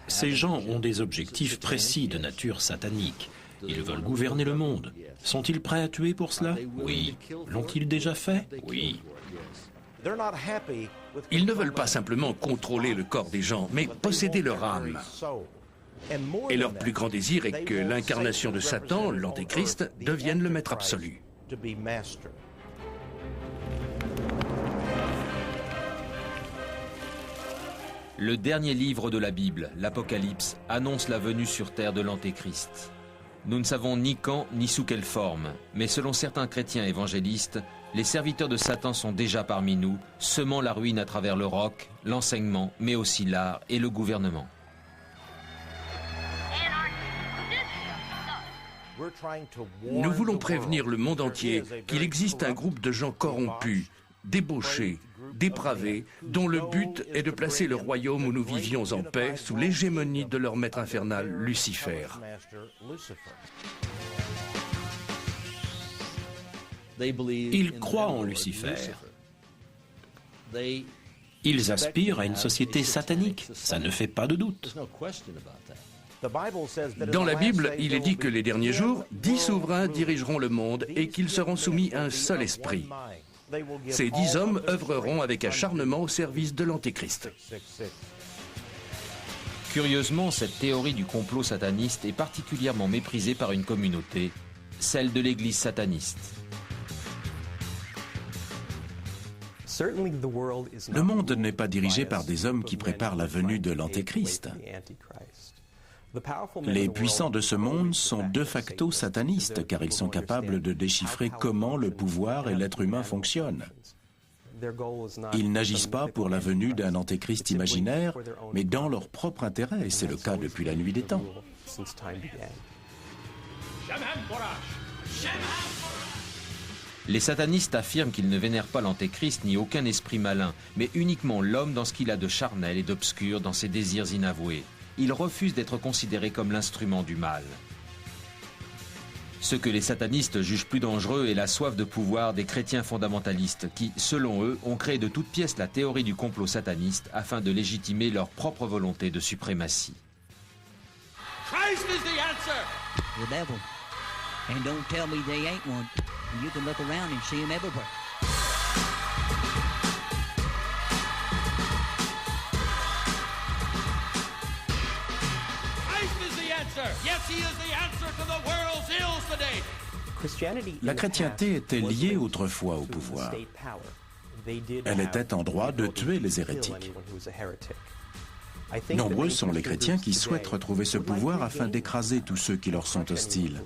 Ces gens ont des objectifs précis de nature satanique. Ils veulent gouverner le monde. Sont-ils prêts à tuer pour cela? Oui. L'ont-ils déjà fait? Oui. Ils ne veulent pas simplement contrôler le corps des gens, mais posséder leur âme. Et leur plus grand désir est que l'incarnation de Satan, l'Antéchrist, devienne le maître absolu. Le dernier livre de la Bible, l'Apocalypse, annonce la venue sur terre de l'Antéchrist. Nous ne savons ni quand ni sous quelle forme, mais selon certains chrétiens évangélistes, les serviteurs de Satan sont déjà parmi nous, semant la ruine à travers le roc, l'enseignement, mais aussi l'art et le gouvernement. Nous voulons prévenir le monde entier qu'il existe un groupe de gens corrompus, débauchés, dépravés, dont le but est de placer le royaume où nous vivions en paix sous l'hégémonie de leur maître infernal, Lucifer. Ils croient en Lucifer. Ils aspirent à une société satanique. Ça ne fait pas de doute. Dans la Bible, il est dit que les derniers jours, 10 souverains dirigeront le monde et qu'ils seront soumis à un seul esprit. Ces 10 hommes œuvreront avec acharnement au service de l'Antéchrist. Curieusement, cette théorie du complot sataniste est particulièrement méprisée par une communauté, celle de l'Église sataniste. Le monde n'est pas dirigé par des hommes qui préparent la venue de l'Antéchrist. Les puissants de ce monde sont de facto satanistes car ils sont capables de déchiffrer comment le pouvoir et l'être humain fonctionnent. Ils n'agissent pas pour la venue d'un antéchrist imaginaire, mais dans leur propre intérêt, et c'est le cas depuis la nuit des temps. Les satanistes affirment qu'ils ne vénèrent pas l'Antéchrist ni aucun esprit malin, mais uniquement l'homme dans ce qu'il a de charnel et d'obscur dans ses désirs inavoués. Ils refusent d'être considérés comme l'instrument du mal. Ce que les satanistes jugent plus dangereux est la soif de pouvoir des chrétiens fondamentalistes qui, selon eux, ont créé de toutes pièces la théorie du complot sataniste afin de légitimer leur propre volonté de suprématie. Christ is the answer. The devil. And don't tell me they ain't one. You can look around and see him everywhere. La chrétienté était liée autrefois au pouvoir. Elle était en droit de tuer les hérétiques. Nombreux sont les chrétiens qui souhaitent retrouver ce pouvoir afin d'écraser tous ceux qui leur sont hostiles.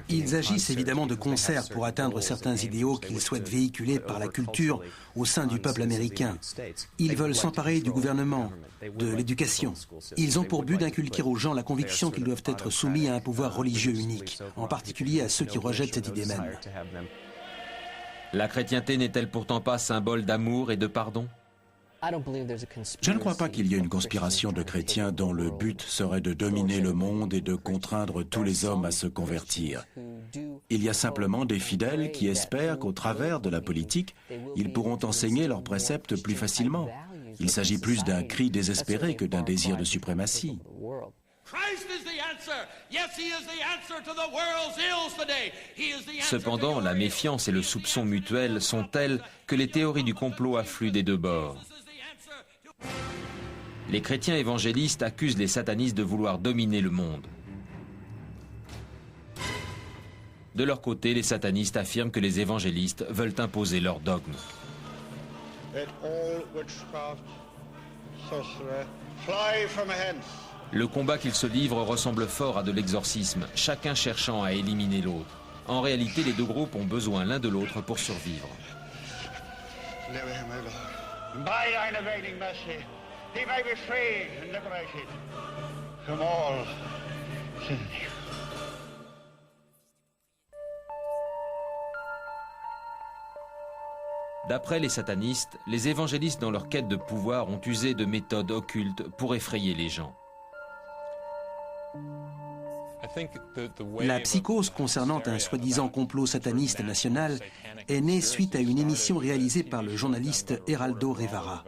Ils agissent évidemment de concert pour atteindre certains idéaux qu'ils souhaitent véhiculer par la culture au sein du peuple américain. Ils veulent s'emparer du gouvernement, de l'éducation. Ils ont pour but d'inculquer aux gens la conviction qu'ils doivent être soumis à un pouvoir religieux unique, en particulier à ceux qui rejettent cette idée même. La chrétienté n'est-elle pourtant pas symbole d'amour et de pardon ? Je ne crois pas qu'il y ait une conspiration de chrétiens dont le but serait de dominer le monde et de contraindre tous les hommes à se convertir. Il y a simplement des fidèles qui espèrent qu'au travers de la politique, ils pourront enseigner leurs préceptes plus facilement. Il s'agit plus d'un cri désespéré que d'un désir de suprématie. Cependant, la méfiance et le soupçon mutuel sont tels que les théories du complot affluent des deux bords. Les chrétiens évangélistes accusent les satanistes de vouloir dominer le monde. De leur côté, les satanistes affirment que les évangélistes veulent imposer leur dogme. Le combat qu'ils se livrent ressemble fort à de l'exorcisme, chacun cherchant à éliminer l'autre. En réalité, les deux groupes ont besoin l'un de l'autre pour survivre. By thine availing mercy, he may be freed and liberated from all sin. D'après les satanistes, les évangélistes dans leur quête de pouvoir ont usé de méthodes occultes pour effrayer les gens. La psychose concernant un soi-disant complot sataniste national est née suite à une émission réalisée par le journaliste Geraldo Rivera.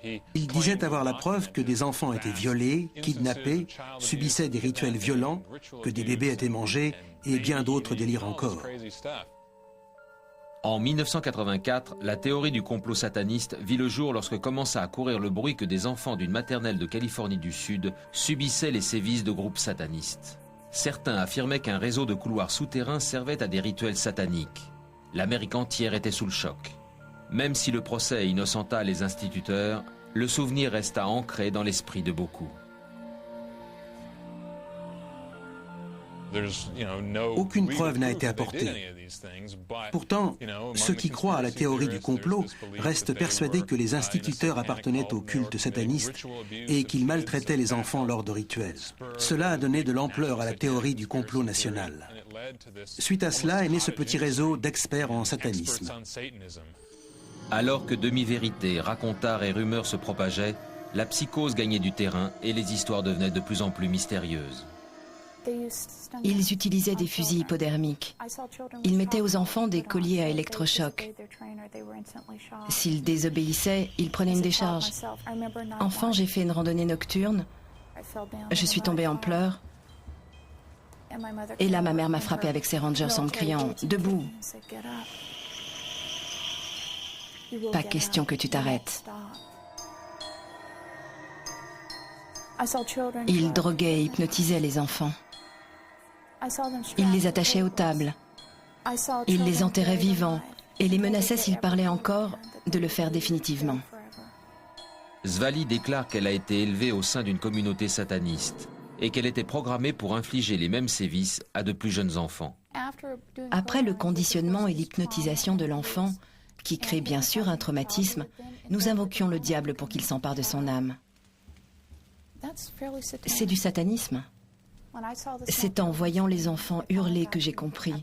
Il disait avoir la preuve que des enfants étaient violés, kidnappés, subissaient des rituels violents, que des bébés étaient mangés et bien d'autres délires encore. En 1984, la théorie du complot sataniste vit le jour lorsque commença à courir le bruit que des enfants d'une maternelle de Californie du Sud subissaient les sévices de groupes satanistes. Certains affirmaient qu'un réseau de couloirs souterrains servait à des rituels sataniques. L'Amérique entière était sous le choc. Même si le procès innocenta les instituteurs, le souvenir resta ancré dans l'esprit de beaucoup. Aucune preuve n'a été apportée. Pourtant, ceux qui croient à la théorie du complot restent persuadés que les instituteurs appartenaient au culte sataniste et qu'ils maltraitaient les enfants lors de rituels. Cela a donné de l'ampleur à la théorie du complot national. Suite à cela est né ce petit réseau d'experts en satanisme. Alors que demi-vérités, racontards et rumeurs se propageaient, la psychose gagnait du terrain et les histoires devenaient de plus en plus mystérieuses. Ils utilisaient des fusils hypodermiques. Ils mettaient aux enfants des colliers à électrochoc. S'ils désobéissaient, ils prenaient une décharge. Enfant, j'ai fait une randonnée nocturne. Je suis tombée en pleurs. Et là, ma mère m'a frappée avec ses rangers en me criant « Debout !» Pas question que tu t'arrêtes. Ils droguaient et hypnotisaient les enfants. Ils les attachaient aux tables. Ils les enterraient vivants et les menaçaient s'ils parlaient encore de le faire définitivement. Svali déclare qu'elle a été élevée au sein d'une communauté sataniste et qu'elle était programmée pour infliger les mêmes sévices à de plus jeunes enfants. Après le conditionnement et l'hypnotisation de l'enfant, qui crée bien sûr un traumatisme, nous invoquions le diable pour qu'il s'empare de son âme. C'est du satanisme. C'est en voyant les enfants hurler que j'ai compris,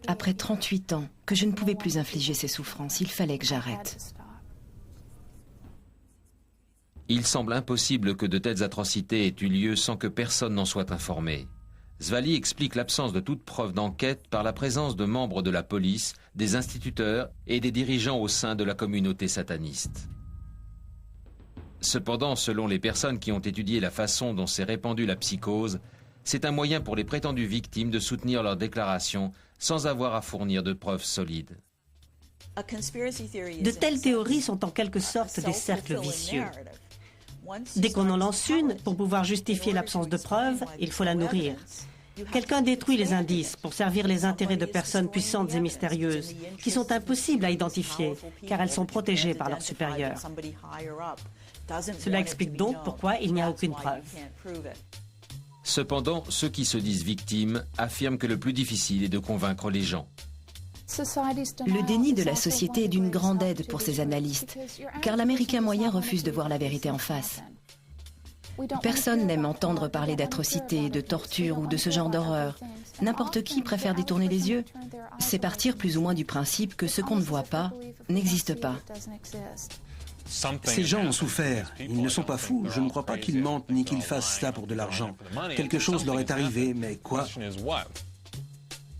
après 38 ans, que je ne pouvais plus infliger ces souffrances. Il fallait que j'arrête. Il semble impossible que de telles atrocités aient eu lieu sans que personne n'en soit informé. Svali explique l'absence de toute preuve d'enquête par la présence de membres de la police, des instituteurs et des dirigeants au sein de la communauté sataniste. Cependant, selon les personnes qui ont étudié la façon dont s'est répandue la psychose, c'est un moyen pour les prétendues victimes de soutenir leurs déclarations sans avoir à fournir de preuves solides. De telles théories sont en quelque sorte des cercles vicieux. Dès qu'on en lance une, pour pouvoir justifier l'absence de preuves, il faut la nourrir. Quelqu'un détruit les indices pour servir les intérêts de personnes puissantes et mystérieuses, qui sont impossibles à identifier, car elles sont protégées par leurs supérieurs. Cela explique donc pourquoi il n'y a aucune preuve. Cependant, ceux qui se disent victimes affirment que le plus difficile est de convaincre les gens. Le déni de la société est d'une grande aide pour ces analystes, car l'Américain moyen refuse de voir la vérité en face. Personne n'aime entendre parler d'atrocités, de tortures ou de ce genre d'horreur. N'importe qui préfère détourner les yeux. C'est partir plus ou moins du principe que ce qu'on ne voit pas n'existe pas. Ces gens ont souffert. Ils ne sont pas fous. Je ne crois pas qu'ils mentent ni qu'ils fassent cela pour de l'argent. Quelque chose leur est arrivé, mais quoi ?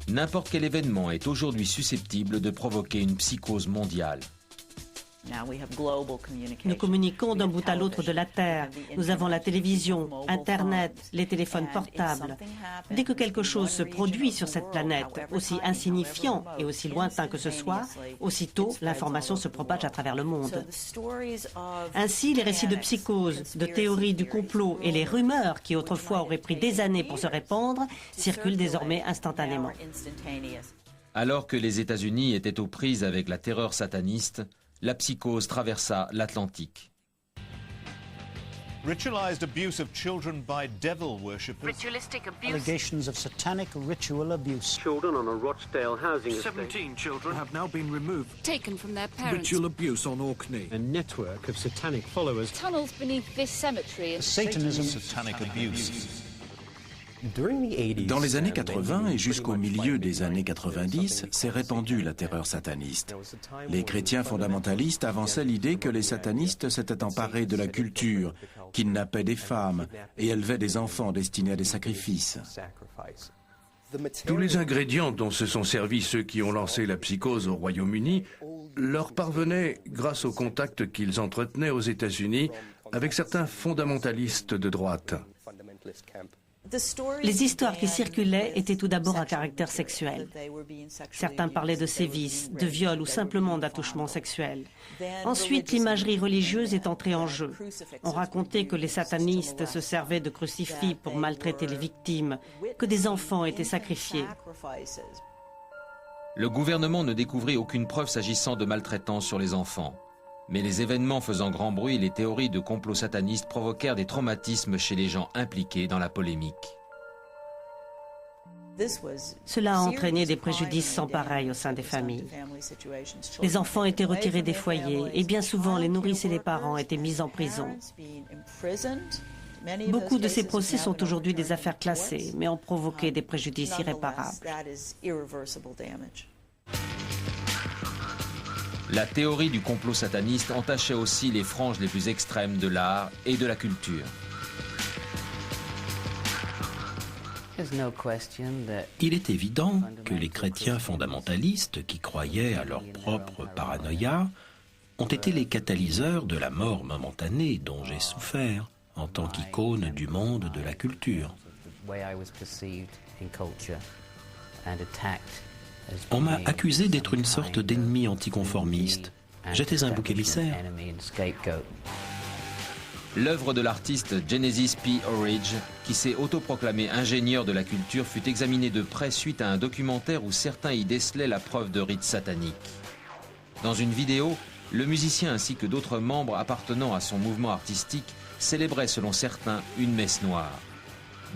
N'importe quel événement est aujourd'hui susceptible de provoquer une psychose mondiale. Nous communiquons d'un bout à l'autre de la Terre. Nous avons la télévision, Internet, les téléphones portables. Dès que quelque chose se produit sur cette planète, aussi insignifiant et aussi lointain que ce soit, aussitôt l'information se propage à travers le monde. Ainsi, les récits de psychose, de théories du complot et les rumeurs qui autrefois auraient pris des années pour se répandre circulent désormais instantanément. Alors que les États-Unis étaient aux prises avec la terreur sataniste, la psychose traversa l'Atlantique. Ritualized abuse of children by devil worshippers. Ritualistic abuse. Allegations of satanic ritual abuse. Children on a Rochdale housing estate. 17 children have now been removed. Taken from their parents. Ritual abuse on Orkney. A network of satanic followers. Tunnels beneath this cemetery. Satanism. Satanic abuse. Dans les années 80 et jusqu'au milieu des années 90, s'est répandue la terreur sataniste. Les chrétiens fondamentalistes avançaient l'idée que les satanistes s'étaient emparés de la culture, kidnappaient des femmes et élevaient des enfants destinés à des sacrifices. Tous les ingrédients dont se sont servis ceux qui ont lancé la psychose au Royaume-Uni leur parvenait grâce aux contacts qu'ils entretenaient aux États-Unis avec certains fondamentalistes de droite. Les histoires qui circulaient étaient tout d'abord à caractère sexuel. Certains parlaient de sévices, de viols ou simplement d'attouchements sexuels. Ensuite, l'imagerie religieuse est entrée en jeu. On racontait que les satanistes se servaient de crucifix pour maltraiter les victimes, que des enfants étaient sacrifiés. Le gouvernement ne découvrit aucune preuve s'agissant de maltraitance sur les enfants. Mais les événements faisant grand bruit et les théories de complot sataniste provoquèrent des traumatismes chez les gens impliqués dans la polémique. Cela a entraîné des préjudices sans pareil au sein des familles. Les enfants étaient retirés des foyers et bien souvent les nourrices et les parents étaient mis en prison. Beaucoup de ces procès sont aujourd'hui des affaires classées, mais ont provoqué des préjudices irréparables. La théorie du complot sataniste entachait aussi les franges les plus extrêmes de l'art et de la culture. Il est évident que les chrétiens fondamentalistes qui croyaient à leur propre paranoïa ont été les catalyseurs de la mort momentanée dont j'ai souffert en tant qu'icône du monde de la culture. On m'a accusé d'être une sorte d'ennemi anticonformiste. J'étais un bouc émissaire. L'œuvre de l'artiste Genesis P. Orridge, qui s'est autoproclamé ingénieur de la culture, fut examinée de près suite à un documentaire où certains y décelaient la preuve de rites sataniques. Dans une vidéo, le musicien ainsi que d'autres membres appartenant à son mouvement artistique célébraient selon certains une messe noire.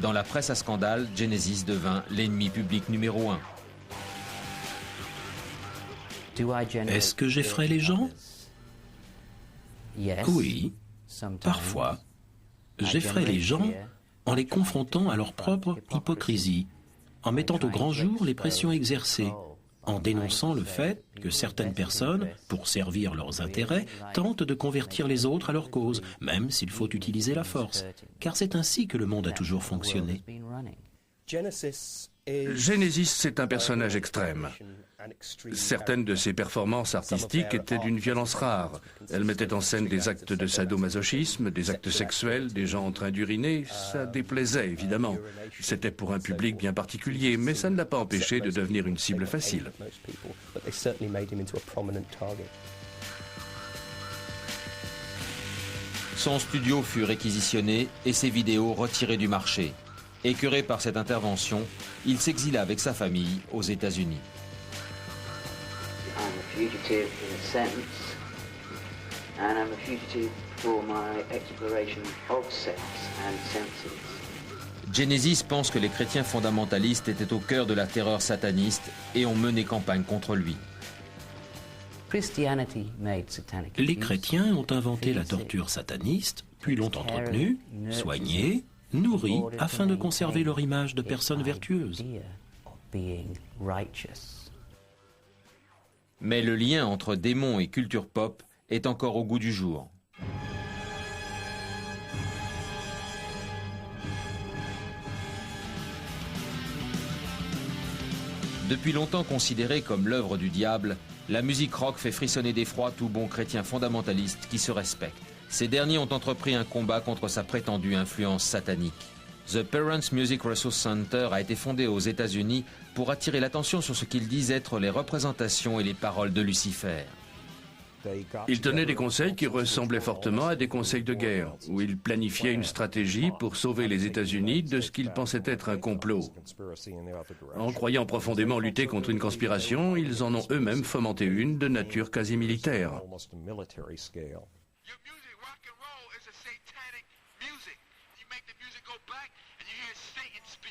Dans la presse à scandale, Genesis devint l'ennemi public numéro 1. Est-ce que j'effraie les gens? Oui, parfois. J'effraie les gens en les confrontant à leur propre hypocrisie, en mettant au grand jour les pressions exercées, en dénonçant le fait que certaines personnes, pour servir leurs intérêts, tentent de convertir les autres à leur cause, même s'il faut utiliser la force, car c'est ainsi que le monde a toujours fonctionné. Genesis, c'est un personnage extrême. Certaines de ses performances artistiques étaient d'une violence rare. Elle mettait en scène des actes de sadomasochisme, des actes sexuels, des gens en train d'uriner. Ça déplaisait, évidemment. C'était pour un public bien particulier, mais ça ne l'a pas empêché de devenir une cible facile. Son studio fut réquisitionné et ses vidéos retirées du marché. Écœuré par cette intervention, il s'exila avec sa famille aux États-Unis. Fugitive in a sentence, and I'm a fugitive for my exploration of sex and senses. Genesis pense que les chrétiens fondamentalistes étaient au cœur de la terreur sataniste et ont mené campagne contre lui. Les chrétiens ont inventé la torture sataniste, puis l'ont entretenue, soignée, nourrie, afin de conserver leur image de personnes vertueuses. Mais le lien entre démons et culture pop est encore au goût du jour. Depuis longtemps considérée comme l'œuvre du diable, la musique rock fait frissonner d'effroi tout bon chrétien fondamentaliste qui se respecte. Ces derniers ont entrepris un combat contre sa prétendue influence satanique. The Parents Music Resource Center a été fondé aux États-Unis pour attirer l'attention sur ce qu'ils disent être les représentations et les paroles de Lucifer. Il tenait des conseils qui ressemblaient fortement à des conseils de guerre, où il planifiait une stratégie pour sauver les États-Unis de ce qu'ils pensaient être un complot. En croyant profondément lutter contre une conspiration, ils en ont eux-mêmes fomenté une de nature quasi militaire.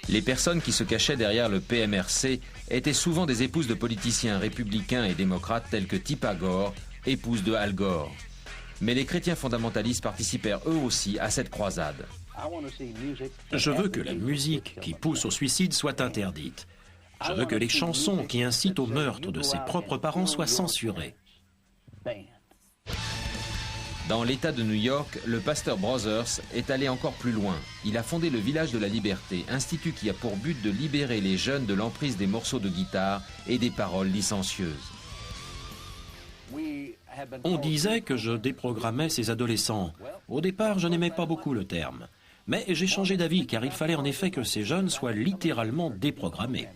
Les personnes qui se cachaient derrière le PMRC étaient souvent des épouses de politiciens républicains et démocrates tels que Tippa Gore, épouse de Al Gore. Mais les chrétiens fondamentalistes participèrent eux aussi à cette croisade. Je veux que la musique qui pousse au suicide soit interdite. Je veux que les chansons qui incitent au meurtre de ses propres parents soient censurées. Dans l'État de New York, le pasteur Brothers est allé encore plus loin. Il a fondé le Village de la Liberté, institut qui a pour but de libérer les jeunes de l'emprise des morceaux de guitare et des paroles licencieuses. On disait que je déprogrammais ces adolescents. Au départ, je n'aimais pas beaucoup le terme. Mais j'ai changé d'avis car il fallait en effet que ces jeunes soient littéralement déprogrammés.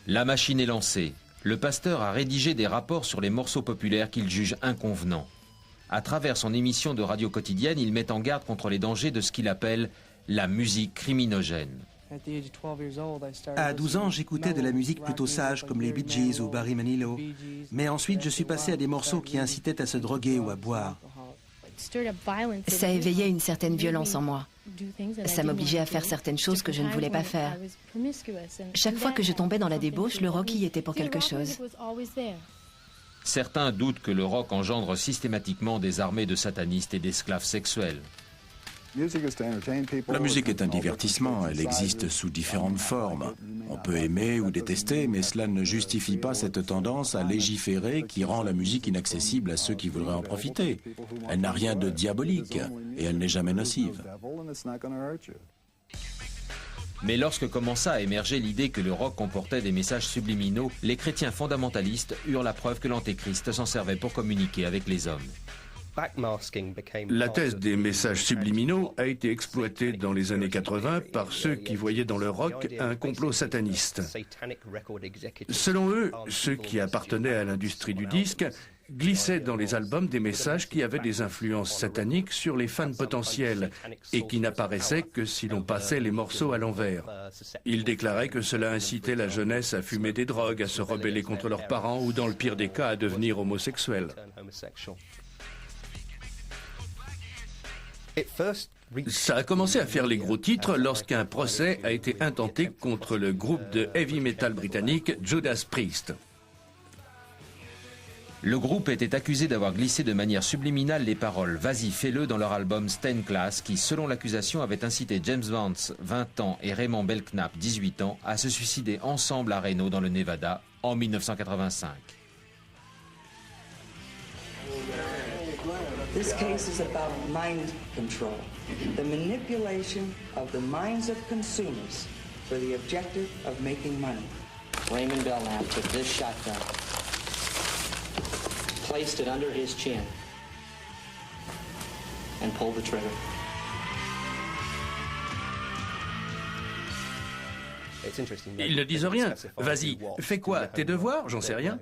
La machine est lancée. Le pasteur a rédigé des rapports sur les morceaux populaires qu'il juge inconvenants. À travers son émission de radio quotidienne, il met en garde contre les dangers de ce qu'il appelle la musique criminogène. À 12 ans, j'écoutais de la musique plutôt sage comme les Bee Gees ou Barry Manilow. Mais ensuite, je suis passé à des morceaux qui incitaient à se droguer ou à boire. Ça éveillait une certaine violence en moi. Ça m'obligeait à faire certaines choses que je ne voulais pas faire. Chaque fois que je tombais dans la débauche, le rock y était pour quelque chose. Certains doutent que le rock engendre systématiquement des armées de satanistes et d'esclaves sexuels. La musique est un divertissement, elle existe sous différentes formes. On peut aimer ou détester, mais cela ne justifie pas cette tendance à légiférer qui rend la musique inaccessible à ceux qui voudraient en profiter. Elle n'a rien de diabolique et elle n'est jamais nocive. Mais lorsque commença à émerger l'idée que le rock comportait des messages subliminaux, les chrétiens fondamentalistes eurent la preuve que l'Antéchrist s'en servait pour communiquer avec les hommes. La thèse des messages subliminaux a été exploitée dans les années 80 par ceux qui voyaient dans le rock un complot sataniste. Selon eux, ceux qui appartenaient à l'industrie du disque glissaient dans les albums des messages qui avaient des influences sataniques sur les fans potentiels et qui n'apparaissaient que si l'on passait les morceaux à l'envers. Ils déclaraient que cela incitait la jeunesse à fumer des drogues, à se rebeller contre leurs parents ou dans le pire des cas à devenir homosexuels. Ça a commencé à faire les gros titres lorsqu'un procès a été intenté contre le groupe de heavy metal britannique Judas Priest. Le groupe était accusé d'avoir glissé de manière subliminale les paroles « Vas-y, fais-le » dans leur album Stained Glass qui, selon l'accusation, avait incité James Vance, 20 ans, et Raymond Belknap, 18 ans, à se suicider ensemble à Reno, dans le Nevada, en 1985. This case is about mind control, the manipulation of the minds of consumers for the objective of making money. Raymond Belknap took this shotgun, placed it under his chin, and pulled the trigger. Ils ne disent rien. Vas-y, fais quoi? Tes devoirs? J'en sais rien.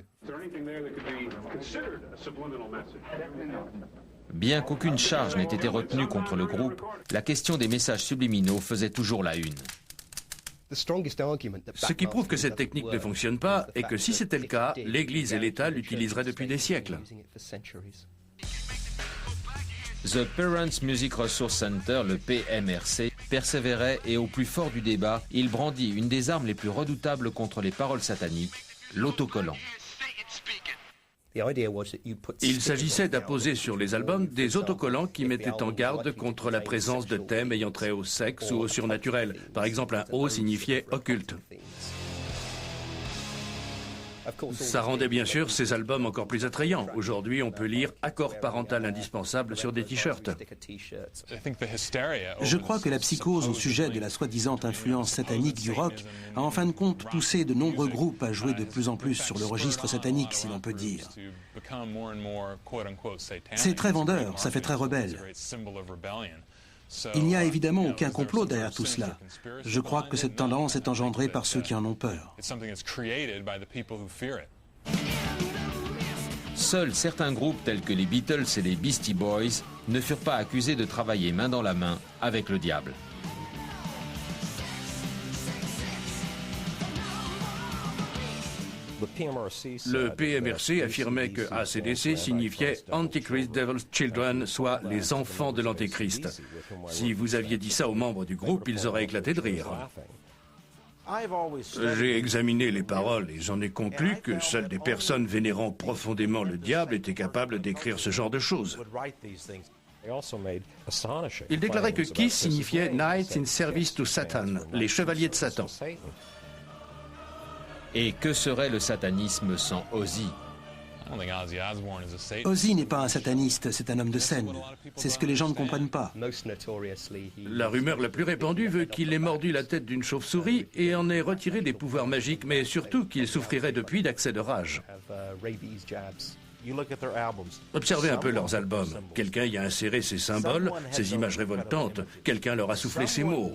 Bien qu'aucune charge n'ait été retenue contre le groupe, la question des messages subliminaux faisait toujours la une. Ce qui prouve que cette technique ne fonctionne pas est que si c'était le cas, l'Église et l'État l'utiliseraient depuis des siècles. The Parents Music Resource Center, le PMRC, persévérait et au plus fort du débat, il brandit une des armes les plus redoutables contre les paroles sataniques, l'autocollant. Il s'agissait d'apposer sur les albums des autocollants qui mettaient en garde contre la présence de thèmes ayant trait au sexe ou au surnaturel. Par exemple, un O signifiait occulte. Ça rendait bien sûr ces albums encore plus attrayants. Aujourd'hui, on peut lire « Accord parental indispensable » sur des t-shirts. Je crois que la psychose au sujet de la soi-disant influence satanique du rock a en fin de compte poussé de nombreux groupes à jouer de plus en plus sur le registre satanique, si l'on peut dire. C'est très vendeur, ça fait très rebelle. Il n'y a évidemment aucun complot derrière tout cela. Je crois que cette tendance est engendrée par ceux qui en ont peur. Seuls certains groupes tels que les Beatles et les Beastie Boys ne furent pas accusés de travailler main dans la main avec le diable. Le PMRC affirmait que ACDC signifiait Antichrist Devil's Children, soit les enfants de l'Antéchrist. Si vous aviez dit ça aux membres du groupe, ils auraient éclaté de rire. J'ai examiné les paroles et j'en ai conclu que seules des personnes vénérant profondément le diable étaient capables d'écrire ce genre de choses. Il déclarait que Kiss signifiait Knights in Service to Satan, les chevaliers de Satan. Et que serait le satanisme sans Ozzy? Ozzy n'est pas un sataniste, c'est un homme de scène. C'est ce que les gens ne comprennent pas. La rumeur la plus répandue veut qu'il ait mordu la tête d'une chauve-souris et en ait retiré des pouvoirs magiques, mais surtout qu'il souffrirait depuis d'accès de rage. Observez un peu leurs albums. Quelqu'un y a inséré ces symboles, ces images révoltantes. Quelqu'un leur a soufflé ces mots.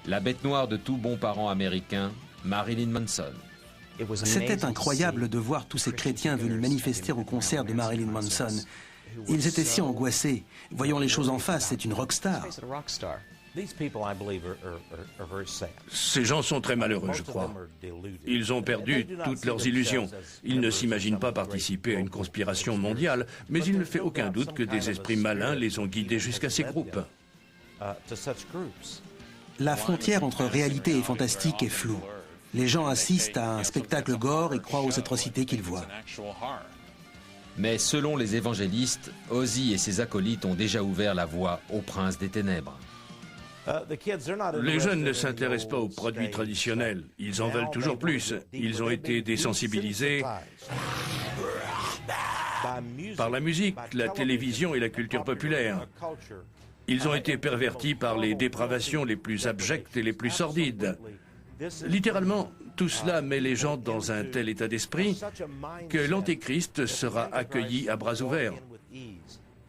La bête noire de tout bon parent américain, Marilyn Manson. C'était incroyable de voir tous ces chrétiens venus manifester au concert de Marilyn Manson. Ils étaient si angoissés. Voyons les choses en face, c'est une rockstar. Ces gens sont très malheureux, je crois. Ils ont perdu toutes leurs illusions. Ils ne s'imaginent pas participer à une conspiration mondiale, mais il ne fait aucun doute que des esprits malins les ont guidés jusqu'à ces groupes. La frontière entre réalité et fantastique est floue. Les gens assistent à un spectacle gore et croient aux atrocités qu'ils voient. Mais selon les évangélistes, Ozzy et ses acolytes ont déjà ouvert la voie au prince des ténèbres. Les jeunes ne s'intéressent pas aux produits traditionnels. Ils en veulent toujours plus. Ils ont été désensibilisés par la musique, la télévision et la culture populaire. Ils ont été pervertis par les dépravations les plus abjectes et les plus sordides. Littéralement, tout cela met les gens dans un tel état d'esprit que l'Antéchrist sera accueilli à bras ouverts.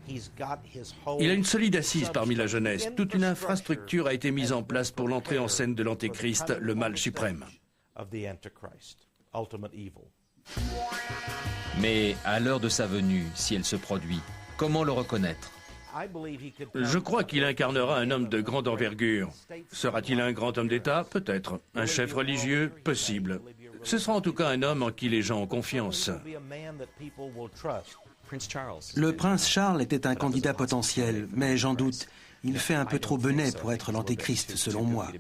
Il a une solide assise parmi la jeunesse. Toute une infrastructure a été mise en place pour l'entrée en scène de l'Antéchrist, le mal suprême. Mais à l'heure de sa venue, si elle se produit, comment le reconnaître ? Je crois qu'il incarnera un homme de grande envergure. Sera-t-il un grand homme d'État? Peut-être. Un chef religieux? Possible. Ce sera en tout cas un homme en qui les gens ont confiance. Le prince Charles était un candidat potentiel, mais j'en doute. Il fait un peu trop benet pour être l'antéchrist, selon moi.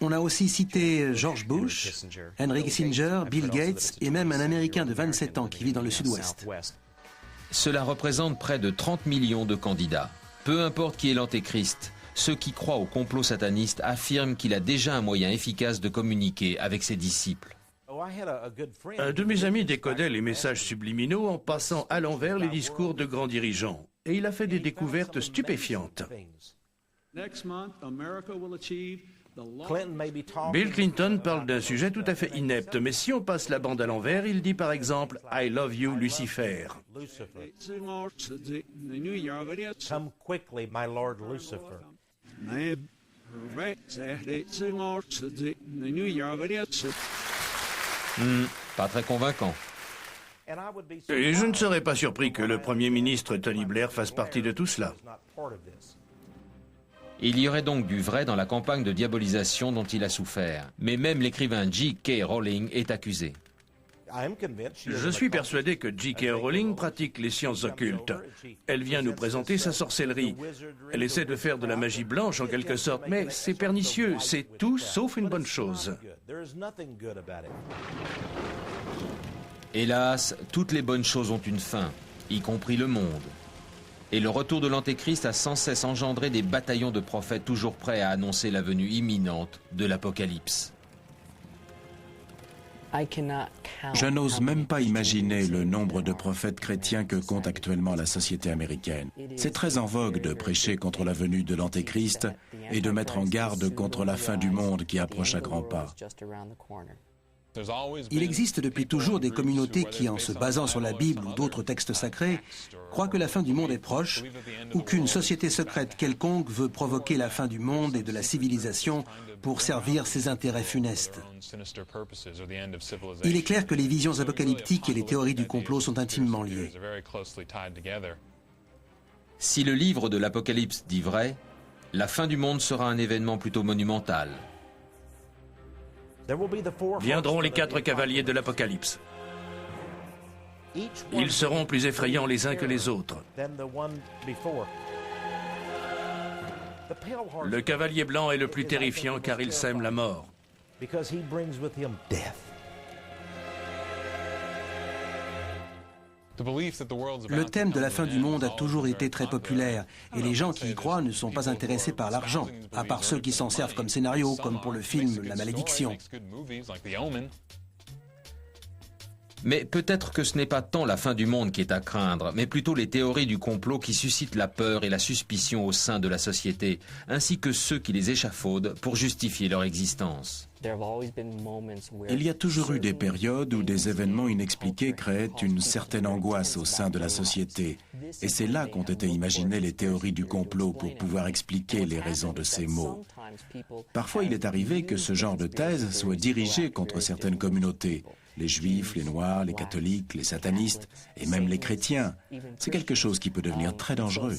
On a aussi cité George Bush, Henry Kissinger, Bill Gates et même un Américain de 27 ans qui vit dans le sud-ouest. Cela représente près de 30 millions de candidats. Peu importe qui est l'antéchrist, ceux qui croient au complot sataniste affirment qu'il a déjà un moyen efficace de communiquer avec ses disciples. Un de mes amis décodait les messages subliminaux en passant à l'envers les discours de grands dirigeants. Et il a fait des découvertes stupéfiantes. Bill Clinton parle d'un sujet tout à fait inepte, mais si on passe la bande à l'envers, il dit par exemple « I love you, Lucifer ». Come quickly, my Lord Lucifer. Pas très convaincant. Et je ne serais pas surpris que le Premier ministre Tony Blair fasse partie de tout cela. Il y aurait donc du vrai dans la campagne de diabolisation dont il a souffert. Mais même l'écrivain J.K. Rowling est accusé. Je suis persuadé que J.K. Rowling pratique les sciences occultes. Elle vient nous présenter sa sorcellerie. Elle essaie de faire de la magie blanche en quelque sorte, mais c'est pernicieux, c'est tout sauf une bonne chose. Hélas, toutes les bonnes choses ont une fin, y compris le monde. Et le retour de l'Antéchrist a sans cesse engendré des bataillons de prophètes toujours prêts à annoncer la venue imminente de l'Apocalypse. Je n'ose même pas imaginer le nombre de prophètes chrétiens que compte actuellement la société américaine. C'est très en vogue de prêcher contre la venue de l'Antéchrist et de mettre en garde contre la fin du monde qui approche à grands pas. Il existe depuis toujours des communautés qui, en se basant sur la Bible ou d'autres textes sacrés, croient que la fin du monde est proche ou qu'une société secrète quelconque veut provoquer la fin du monde et de la civilisation pour servir ses intérêts funestes. Il est clair que les visions apocalyptiques et les théories du complot sont intimement liées. Si le livre de l'Apocalypse dit vrai, la fin du monde sera un événement plutôt monumental. Viendront les 4 cavaliers de l'Apocalypse. Ils seront plus effrayants les uns que les autres. Le cavalier blanc est le plus terrifiant car il sème la mort. Le thème de la fin du monde a toujours été très populaire et les gens qui y croient ne sont pas intéressés par l'argent, à part ceux qui s'en servent comme scénario, comme pour le film La Malédiction. Mais peut-être que ce n'est pas tant la fin du monde qui est à craindre, mais plutôt les théories du complot qui suscitent la peur et la suspicion au sein de la société, ainsi que ceux qui les échafaudent pour justifier leur existence. Il y a toujours eu des périodes où des événements inexpliqués créaient une certaine angoisse au sein de la société. Et c'est là qu'ont été imaginées les théories du complot pour pouvoir expliquer les raisons de ces maux. Parfois, il est arrivé que ce genre de thèse soit dirigé contre certaines communautés. Les juifs, les noirs, les catholiques, les satanistes et même les chrétiens. C'est quelque chose qui peut devenir très dangereux.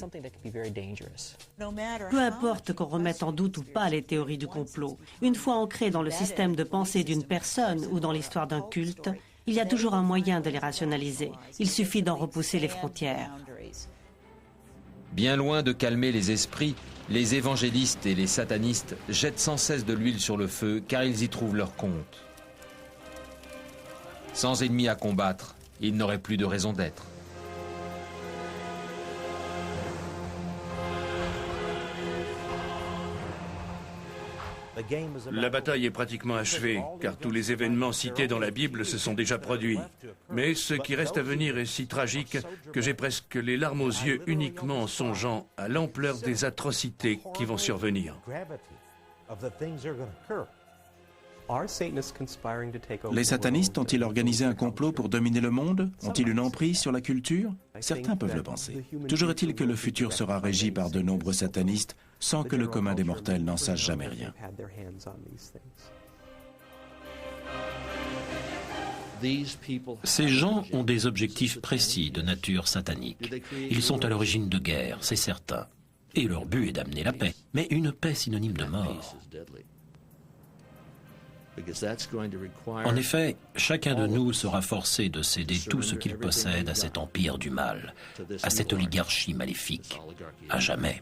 Peu importe qu'on remette en doute ou pas les théories du complot, une fois ancrées dans le système de pensée d'une personne ou dans l'histoire d'un culte, il y a toujours un moyen de les rationaliser. Il suffit d'en repousser les frontières. Bien loin de calmer les esprits, les évangélistes et les satanistes jettent sans cesse de l'huile sur le feu car ils y trouvent leur compte. Sans ennemis à combattre, il n'aurait plus de raison d'être. La bataille est pratiquement achevée, car tous les événements cités dans la Bible se sont déjà produits. Mais ce qui reste à venir est si tragique que j'ai presque les larmes aux yeux uniquement en songeant à l'ampleur des atrocités qui vont survenir. Les satanistes ont-ils organisé un complot pour dominer le monde? Ont-ils une emprise sur la culture? Certains peuvent le penser. Toujours est-il que le futur sera régi par de nombreux satanistes sans que le commun des mortels n'en sache jamais rien. Ces gens ont des objectifs précis de nature satanique. Ils sont à l'origine de guerres, c'est certain. Et leur but est d'amener la paix. Mais une paix synonyme de mort. En effet, chacun de nous sera forcé de céder tout ce qu'il possède à cet empire du mal, à cette oligarchie maléfique, à jamais.